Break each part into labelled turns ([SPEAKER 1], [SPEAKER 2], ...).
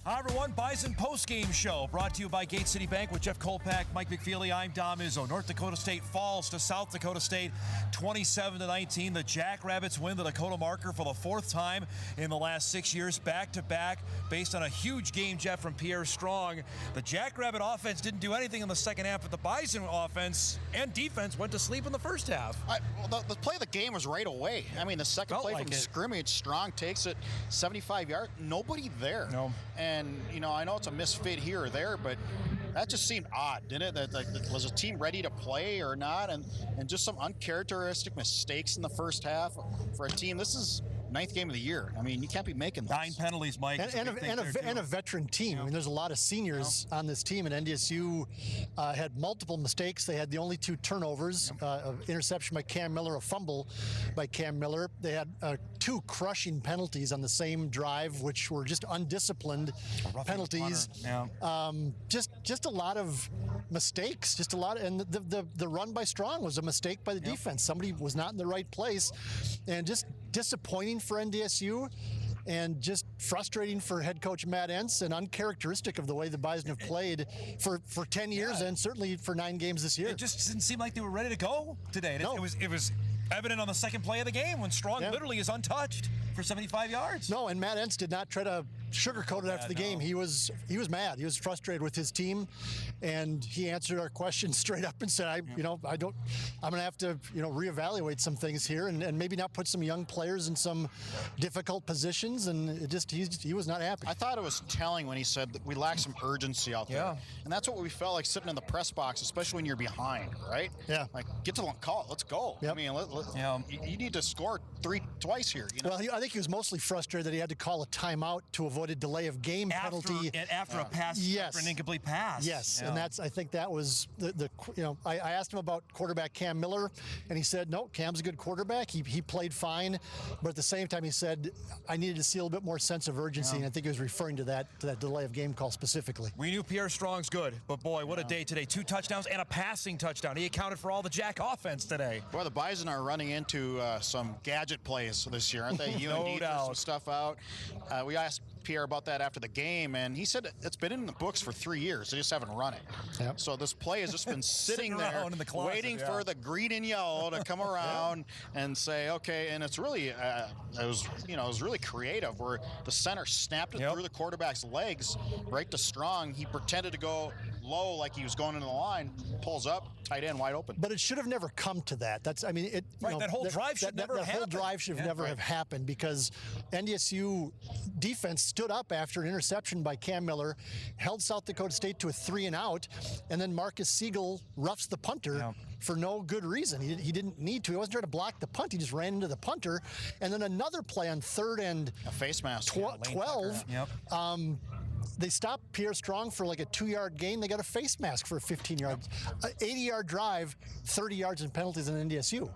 [SPEAKER 1] Hi, everyone. Bison Postgame Show brought to you by Gate City Bank with Jeff Kolpak, Mike McFeely. I'm Dom Izzo. North Dakota State falls to South Dakota State 27-19. The Jackrabbits win the Dakota Marker for the fourth time in the last 6 years, back-to-back, based on a huge game, Jeff, from Pierre Strong. The Jackrabbit offense didn't do anything in the second half, but the Bison offense and defense went to sleep in the first half.
[SPEAKER 2] The play of the game was right away. I mean, the second play from scrimmage, Strong takes it 75 yards. Nobody there.
[SPEAKER 1] No.
[SPEAKER 2] And, you know, I know it's a misfit here or there, but that just seemed odd, didn't it? That was a team ready to play or not? And just some uncharacteristic mistakes in the first half for a team. This is ninth game of the year. I mean, you can't be making this.
[SPEAKER 1] 9 penalties, Mike.
[SPEAKER 3] And a veteran team. I mean, there's a lot of seniors on this team, and NDSU had multiple mistakes. They had the only 2 turnovers, an interception by Cam Miller, a fumble by Cam Miller. They had 2 crushing penalties on the same drive, which were just undisciplined penalties. Just a lot of mistakes, just a lot. And the run by Strong was a mistake by the defense. Somebody was not in the right place, and just disappointing for NDSU, and just frustrating for head coach Matt Entz, and uncharacteristic of the way the Bison have played for 10 years and certainly for 9 games this year.
[SPEAKER 1] It just didn't seem like they were ready to go today.
[SPEAKER 3] No.
[SPEAKER 1] It was evident on the second play of the game when Strong literally is untouched for 75 yards.
[SPEAKER 3] No, and Matt Entz did not try to sugarcoat it after the game. He was mad. He was frustrated with his team, and he answered our question straight up and said, I'm going to have to, reevaluate some things here and maybe not put some young players in some difficult positions. And he was not happy.
[SPEAKER 2] I thought it was telling when he said that we lack some urgency out there. Yeah. And that's what we felt like sitting in the press box, especially when you're behind, right?
[SPEAKER 3] Yeah.
[SPEAKER 2] Like, get to the call. Let's go.
[SPEAKER 3] Yep.
[SPEAKER 2] I mean, you need to score twice here. You know?
[SPEAKER 3] Well, I think he was mostly frustrated that he had to call a timeout to avoid a delay of game penalty.
[SPEAKER 1] After a pass, after an incomplete pass.
[SPEAKER 3] Yes, and I think that was I asked him about quarterback Cam Miller, and he said, no, Cam's a good quarterback. He played fine, but at the same time he said, I needed to see a little bit more sense of urgency, and I think he was referring to that delay of game call specifically.
[SPEAKER 1] We knew Pierre Strong's good, but boy, what a day today. 2 touchdowns and a passing touchdown. He accounted for all the Jack offense today.
[SPEAKER 2] Boy, the Bison are running into some gadget plays this year, aren't they?
[SPEAKER 1] No doubt.
[SPEAKER 2] Some stuff out. We asked Pierre about that after the game, and he said it's been in the books for 3 years. They just haven't run it. Yep. So this play has just been sitting there
[SPEAKER 1] in the closet,
[SPEAKER 2] waiting for the green and yellow to come around and say, okay. And it's really, it was really creative where the center snapped it through the quarterback's legs right to Strong. He pretended to go low like he was going into the line, pulls up, tight end wide open.
[SPEAKER 3] But it should have never come to that. That
[SPEAKER 1] whole drive should never have happened.
[SPEAKER 3] That whole drive should never have happened, because NDSU defense stood up after an interception by Cam Miller, held South Dakota State to a 3-and-out, and then Marcus Siegel roughs the punter for no good reason. He didn't need to. He wasn't trying to block the punt. He just ran into the punter. And then another play on 3rd and
[SPEAKER 2] a face mask.
[SPEAKER 3] 12. They stopped Pierre Strong for like a 2-yard gain. They got a face mask for a 15-yard. 80-yard drive, 30 yards in penalties in NDSU.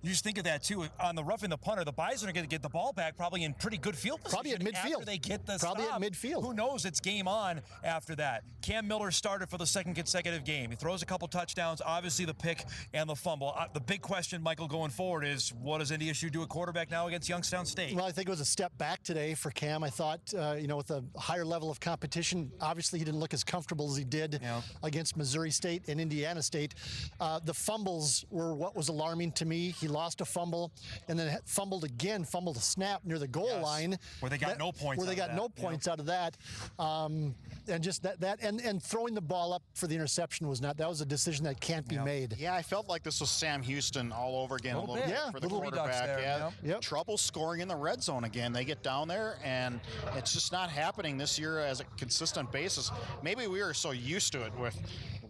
[SPEAKER 1] You just think of that, too. On the roughing the punter, the Bison are going to get the ball back probably in pretty good field position.
[SPEAKER 3] Probably at midfield.
[SPEAKER 1] After they get the
[SPEAKER 3] Probably
[SPEAKER 1] stop.
[SPEAKER 3] at midfield.
[SPEAKER 1] Who knows? It's game on after that. Cam Miller started for the 2nd consecutive game. He throws a couple touchdowns, obviously the pick and the fumble. The big question, Michael, going forward is, what does NDSU do at quarterback now against Youngstown State?
[SPEAKER 3] Well, I think it was a step back today for Cam. I thought, with a higher level of competition, obviously he didn't look as comfortable as he did against Missouri State and Indiana State. The fumbles were what was alarming to me. He lost a fumble and then fumbled a snap near the goal line.
[SPEAKER 1] Where they got no points
[SPEAKER 3] out of that. And just that and throwing the ball up for the interception that was a decision that can't be made.
[SPEAKER 2] Yeah, I felt like this was Sam Houston all over again a little bit for the quarterback. Trouble scoring in the red zone again. They get down there, and it's just not happening this year as a consistent basis. Maybe we were so used to it with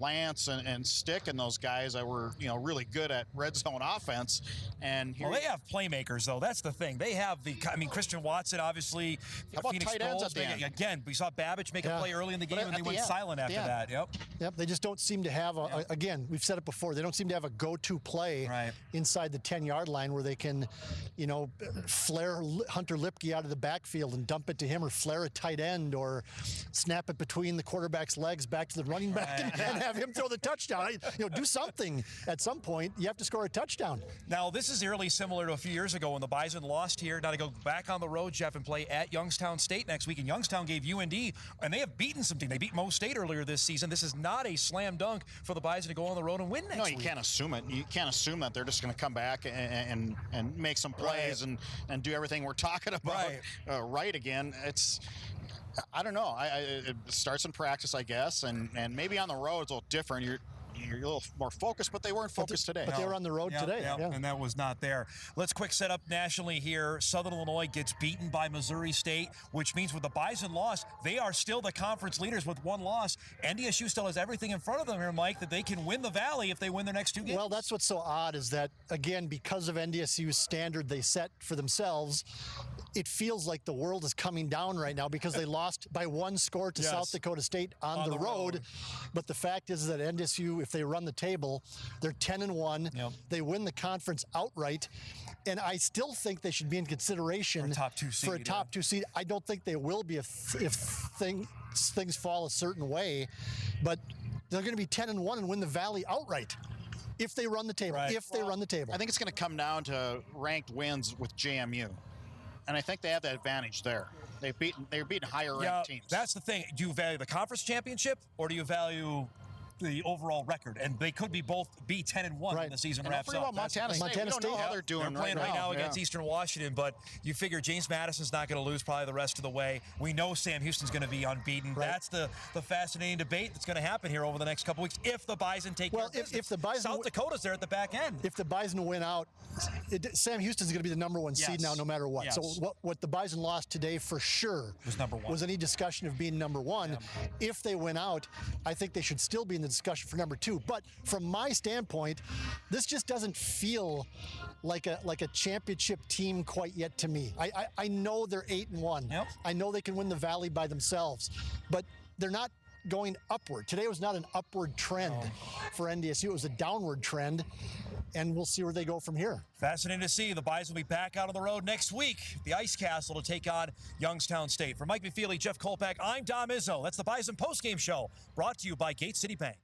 [SPEAKER 2] Lance and Stick and those guys that were really good at red zone offense. And
[SPEAKER 1] they have playmakers, though. That's the thing. They have Christian Watson, obviously.
[SPEAKER 2] How about
[SPEAKER 1] Phoenix
[SPEAKER 2] tight ends at the end?
[SPEAKER 1] Again, we saw Babbage make a play early in the game, and they went silent after that.
[SPEAKER 3] Yep. They just don't seem to have again, we've said it before, they don't seem to have a go-to play inside the 10-yard line where they can, flare Hunter Lipke out of the backfield and dump it to him, or flare a tight end, or snap it between the quarterback's legs back to the running back and have him throw the touchdown. Do something at some point. You have to score a touchdown.
[SPEAKER 1] Now, this is eerily similar to a few years ago when the Bison lost here. Now to go back on the road, Jeff, and play at Youngstown State next week. And Youngstown gave UND, and they have beaten some teams. They beat Mo State earlier this season. This is not a slam dunk for the Bison to go on the road and win next week.
[SPEAKER 2] No, you can't assume it. You can't assume that they're just going to come back and make some plays and do everything we're talking about right again. I don't know. It starts in practice, I guess, and maybe on the road it's a little different. You're a little more focused, but they weren't focused today.
[SPEAKER 3] But they were on the road today.
[SPEAKER 1] Yeah, and that was not there. Let's quick set up nationally here. Southern Illinois gets beaten by Missouri State, which means with the Bison loss, they are still the conference leaders with one loss. NDSU still has everything in front of them here, Mike, that they can win the Valley if they win their next two games.
[SPEAKER 3] Well, that's what's so odd is that, again, because of NDSU's standard they set for themselves, it feels like the world is coming down right now because they lost by one score to South Dakota State on the road. But the fact is that NDSU, if they run the table, they're 10-1. Yep. They win the conference outright. And I still think they should be in consideration
[SPEAKER 1] for a top two seed.
[SPEAKER 3] I don't think they will be if things fall a certain way. But they're going to be 10-1 and win the Valley outright. If they run the table, run the table.
[SPEAKER 2] I think it's going to come down to ranked wins with JMU. And I think they have that advantage there. They're beating higher ranked teams.
[SPEAKER 1] That's the thing. Do you value the conference championship or do you value the overall record? And they could be 10-1 when the season wraps up.
[SPEAKER 2] Montana State. We don't know how they're doing
[SPEAKER 1] playing right now against Eastern Washington, but you figure James Madison's not going to lose probably the rest of the way. We know Sam Houston's going to be unbeaten. Right. That's the fascinating debate that's going to happen here over the next couple weeks if the Bison take care of business.
[SPEAKER 3] If the Bison,
[SPEAKER 1] South Dakota's there at the back end.
[SPEAKER 3] If the Bison win out, Sam Houston's going to be the number one seed now, no matter what. Yes. So what the Bison lost today for sure
[SPEAKER 1] was number one.
[SPEAKER 3] Was any discussion of being number one. Yeah. If they win out, I think they should still be in the discussion for number two. But from my standpoint, this just doesn't feel like a championship team quite yet to me. I know they're 8-1. Yep. I know they can win the Valley by themselves, but they're not going upward. Today was not an upward trend for NDSU. It was a downward trend, and we'll see where they go from here.
[SPEAKER 1] Fascinating to see. The Bison will be back out on the road next week. The Ice Castle to take on Youngstown State. For Mike McFeely, Jeff Kolpak, I'm Dom Izzo. That's the Bison postgame show brought to you by Gate City Bank.